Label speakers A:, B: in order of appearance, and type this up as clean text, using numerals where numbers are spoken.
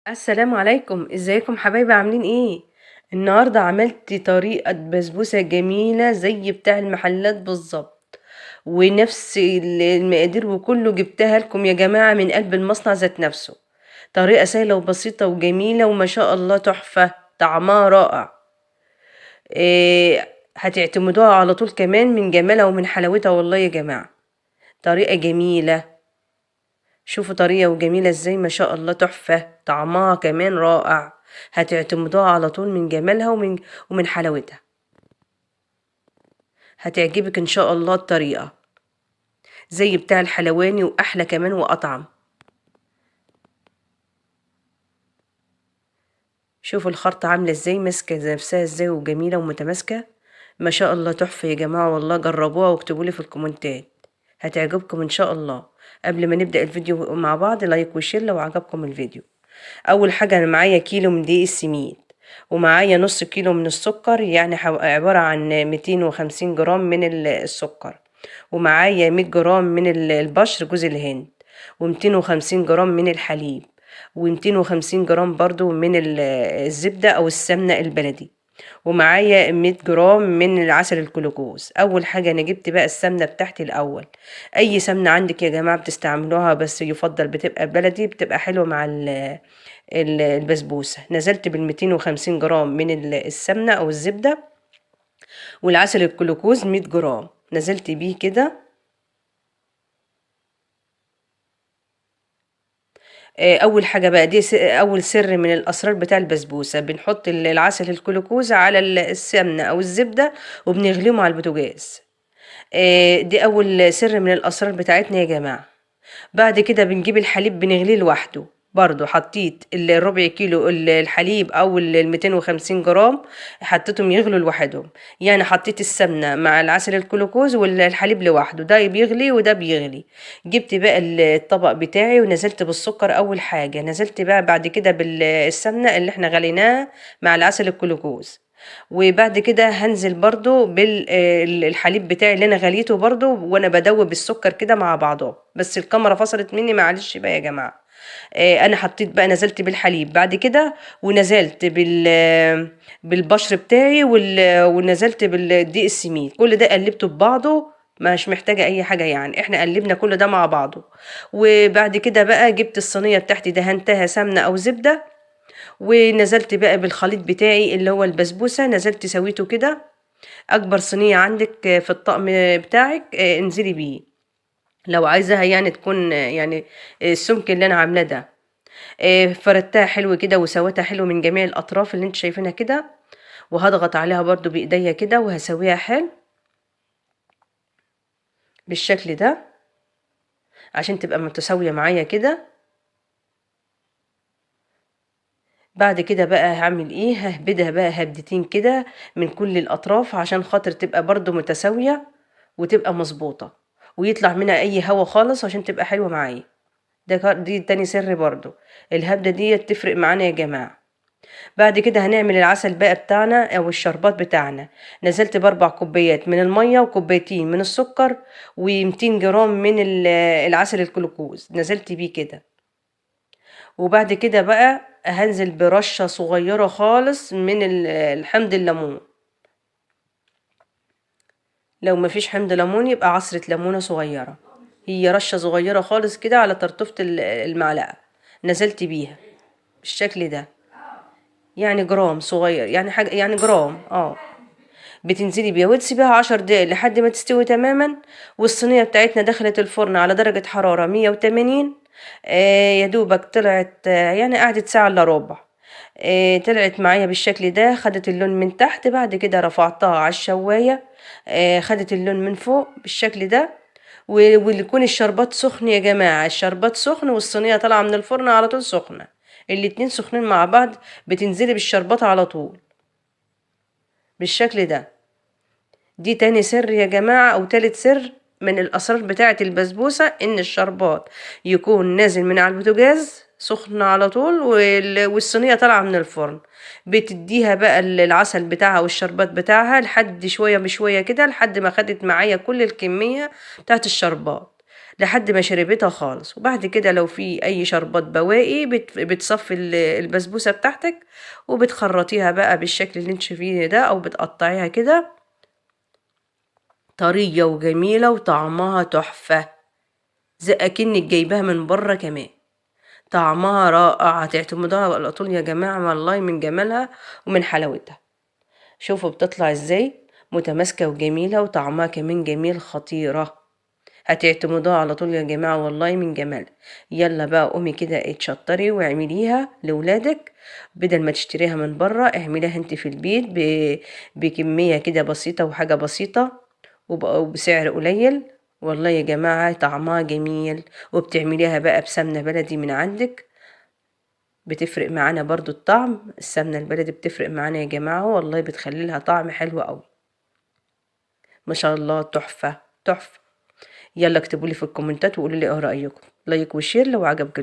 A: السلام عليكم، ازيكم حبايبي عاملين ايه؟ النهارده عملت طريقة بسبوسة جميلة زي بتاع المحلات بالظبط، ونفس المقادير وكله جبتها لكم يا جماعة من قلب المصنع ذات نفسه. طريقة سهلة وبسيطة وجميلة وما شاء الله تحفة، طعمها رائع. هتعتمدوها على طول كمان من جمالها ومن حلاوتها والله يا جماعة. طريقة جميلة. شوفوا طرية وجميلة ازاي، ما شاء الله تحفة، طعمها كمان رائع. هتعتمدوها على طول من جمالها ومن حلاوتها. هتعجبك ان شاء الله الطريقة زي بتاع الحلواني واحلى كمان واطعم. شوفوا الخرطة عاملة ازاي، ماسكة نفسها ازاي وجميلة ومتماسكة. ما شاء الله تحفة يا جماعة، والله جربوها واكتبولي في الكومنتات، هتعجبكم ان شاء الله. قبل ما نبدأ الفيديو مع بعض، لايك وشير لو عجبكم الفيديو. اول حاجة انا معايا كيلو من دقيق السميد، ومعايا نص كيلو من السكر، يعني عبارة عن 250 جرام من السكر، ومعايا 100 جرام من البشر جوز الهند، و250 جرام من الحليب، و250 جرام برضو من الزبدة او السمنة البلدي، ومعايا 100 جرام من العسل الكلوكوز. اول حاجه انا جبت بقى السمنه بتاعتي الاول. اي سمنه عندك يا جماعه بتستعملوها، بس يفضل بتبقى بلدي، بتبقى حلوه مع البسبوسه. نزلت بال 250 جرام من السمنه او الزبده، والعسل الكلوكوز 100 جرام نزلت بيه كده. اول حاجه بقى دي اول سر من الاسرار بتاع البسبوسه، بنحط العسل الكلوكوز على السمنه او الزبده وبنغليهم على البوتاجاز. دي أول سر من الأسرار بتاعتنا يا جماعة. بعد كده بنجيب الحليب بنغليه لوحده. برضو حطيت الربع كيلو الحليب أو 250 جرام، حطيتهم يغلوا لوحدهم. يعني حطيت السمنة مع العسل الكلوكوز والحليب لوحده، ده بيغلي وده بيغلي. جبت بقى الطبق بتاعي ونزلت بالسكر. أول حاجة نزلت بقى بعد كده بالسمنة اللي احنا غليناها مع العسل الكلوكوز، وبعد كده هنزل برضو بالحليب بتاعي اللي انا غليته برضو، وانا بدوب السكر كده مع بعضه. بس الكاميرا فصلت مني، معلش بقى يا جماعة. انا حطيت بقى، نزلت بالحليب بعد كده، ونزلت بالبشر بتاعي ونزلت بالدقيق السميد. كل ده قلبته ببعضه، مش محتاجة أي حاجة، يعني احنا قلبنا كل ده مع بعضه. وبعد كده بقى جبت الصينية بتاعتي، دهنتها سمنة أو زبدة، ونزلت بقى بالخليط بتاعي اللي هو البسبوسة، نزلت سويته كده. اكبر صينية عندك في الطقم بتاعك انزلي بيه، لو عايزاها يعني تكون يعني السمك اللي انا عاملاه ده. فردتها حلو كده وسويتها حلو من جميع الاطراف اللي انت شايفينها كده، وهضغط عليها برضو بايديا كده وهسويها حلو بالشكل ده عشان تبقى متساوية معايا كده. بعد كده بقى هعمل ايه، ههبدها بقى هبدتين كده من كل الاطراف عشان خاطر تبقى برضو متساوية وتبقى مظبوطة، ويطلع منها اي هوا خالص عشان تبقى حلوة معايا. دي تاني سر برضو، الهبدة دي تفرق معانا يا جماعة. بعد كده هنعمل العسل بقى بتاعنا او الشربات بتاعنا. نزلت باربع كوبايات من المية وكوبايتين من السكر و200 جرام من العسل الكلوكوز، نزلت بيه كده. وبعد كده بقى هنزل برشة صغيرة خالص من الحمض الليمون. لو مفيش حمض ليمون يبقى عصرة ليمونة صغيرة، هي رشة صغيرة خالص كده على طرطفة المعلقة، نزلت بيها بالشكل ده. يعني جرام صغير، يعني حاجة، يعني جرام بتنزلي بيها وتسيبيها 10 دقايق لحد ما تستوي تماما. والصينية بتاعتنا دخلت الفرن على درجة حرارة 180. يا دوبك طلعت يعني قعدت ساعة الا ربع. طلعت معايا بالشكل ده، خدت اللون من تحت، بعد كده رفعتها على الشواية. خدت اللون من فوق بالشكل ده. ويكون الشربات سخن يا جماعة، الشربات سخن والصينية طالعة من الفرن على طول سخنة، الاتنين سخنين مع بعض. بتنزلي بالشربات على طول بالشكل ده. دي تاني سر يا جماعة او تالت سر من الاسرار بتاعة البسبوسة، ان الشربات يكون نازل من على البوتاجاز سخن على طول، والصينية طالعة من الفرن. بتديها بقى العسل بتاعها والشربات بتاعها لحد شوية بشوية كده، لحد ما خدت معايا كل الكمية بتاعة الشربات. لحد ما شربتها خالص. وبعد كده لو في اي شربات بواقي بتصفي البسبوسة بتاعتك وبتخرطيها بقى بالشكل اللي انت شايفيه ده، او بتقطعيها كده طرية وجميلة وطعمها تحفة، زي اكنك جايباها من بره كمان. طعمها رائع، هتعتمدوها على طول يا جماعة والله من جمالها ومن حلاوتها. شوفوا بتطلع ازاي متماسكة وجميلة وطعمها كمان جميل، خطيرة. هتعتمدوها على طول يا جماعة والله من جمالها. يلا بقى قومي كده اتشطري واعمليها لولادك، بدل ما تشتريها من بره اعمليها انت في البيت بكمية كده بسيطة وحاجة بسيطة وبسعر قليل. والله يا جماعة طعمها جميل، وبتعمليها بقى بسمنة بلدي من عندك، بتفرق معانا برضو الطعم. السمنة البلدي بتفرق معانا يا جماعة والله، بتخلي لها طعم حلو قوي ما شاء الله، تحفة تحفة. يلا اكتبوا لي في الكومنتات وقولوا لي ايه رأيكم. لايك وشير لو عجبك